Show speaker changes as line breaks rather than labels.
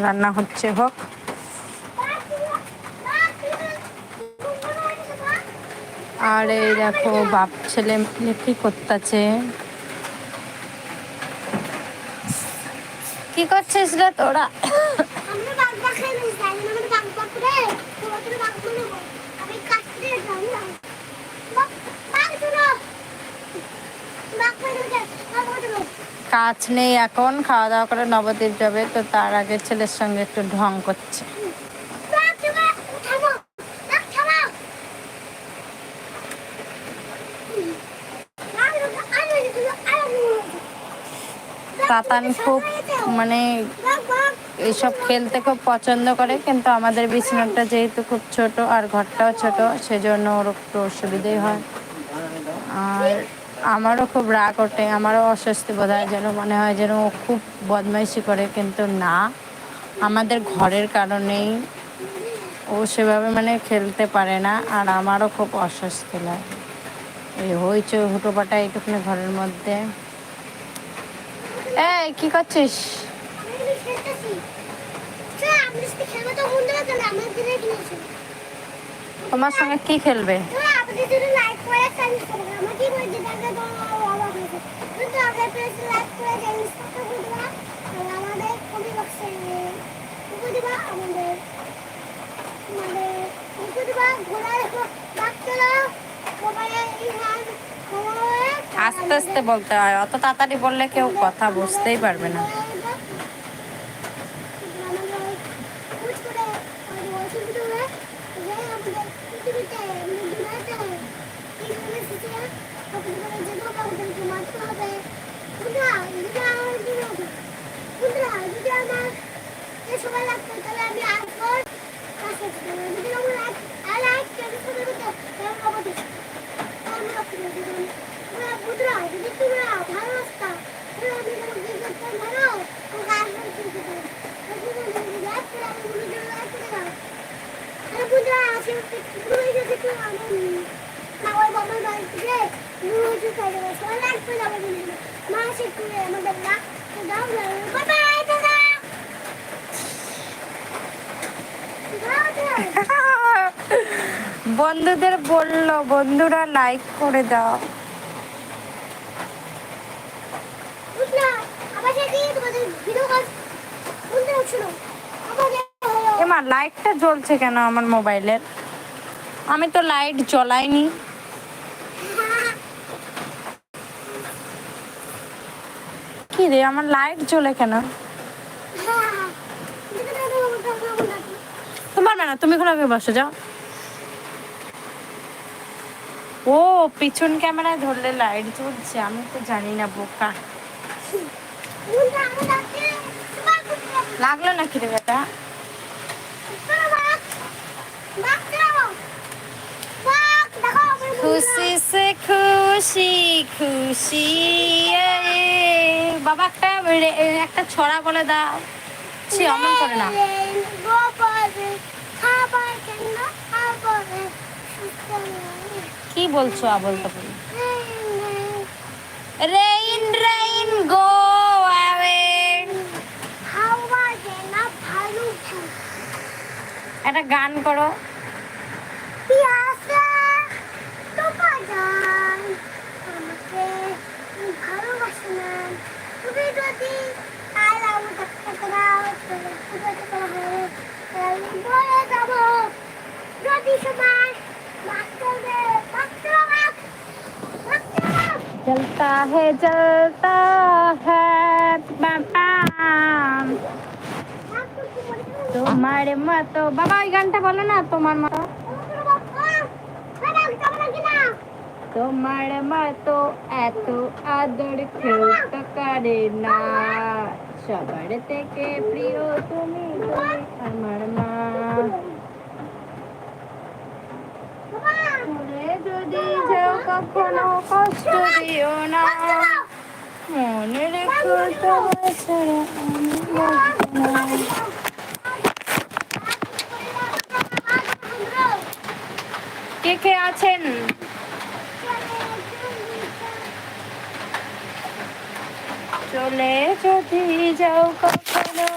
রান্না হচ্ছে হোক। আর এই দেখো বাপ ছেলে মিলে কি করতেছে। কি করছিস রে তোরা? কাজ নেই এখন, খাওয়া দাওয়া করে নবদ্বীপ যাবে, তো তার আগে ছেলের সঙ্গে একটু ঢং করছে। তাতান খুব মানে এইসব খেলতে খুব পছন্দ করে, কিন্তু আমাদের বিছানাটা যেহেতু খুব ছোট আর ঘরটাও ছোট, সেজন্য ওর একটু অসুবিধেই হয়। আর আমারও খুব রাগ ওঠে, আমারও অস্বস্তি বোধ হয়, যেন মনে হয় যেন ও খুব বদমাইশি করে, কিন্তু না, আমাদের ঘরের কারণেই ও সেভাবে মানে খেলতে পারে না, আর আমারও খুব অস্বস্তি লাগে এই হয়েছে হুটোপাটা এইটুকুনি ঘরের মধ্যে। এই কি করছিস? তোমার সঙ্গে কি খেলবে? আস্তে আস্তে বলতে হয়, অত তাড়াতাড়ি বললে কেউ কথা বুঝতেই পারবে না। বন্ধুদের বললো বন্ধুরা লাইক করে দাও। এমা লাইটটা জ্বলছে কেন আমার মোবাইলের? আমি তো লাইট জ্বলাইনি। কি রে আমার লাইট জ্বলে কেন? তোমার না, তুমি ঘরে বসে যাও। ও পিছন ক্যামেরায় ধরলে লাইট জ্বলছে, আমি তো জানি না, বোকা। লাগলো নাকি রে বেটা? খুশি সে খুশি খুশি। বাবা একটা ছড়া বলে দাও। ছি, অমন করে না। কি বলছো আবল তাবল? Rain rain go away. একটা গান করো। जलता है তোমার মতো। বাবা ওই গানটা বলো না, তোমার মতো। তোমার মতো এত আদর কেউ তো করে না, সবার থেকে প্রিয় তুমি আমার মা। যদি যাও কখনো কষ্ট দিও না, মনে রেখো তোমার ছাড়া আমি বাঁচব না। কে কে আছেন? চলে যদি যাও কখনো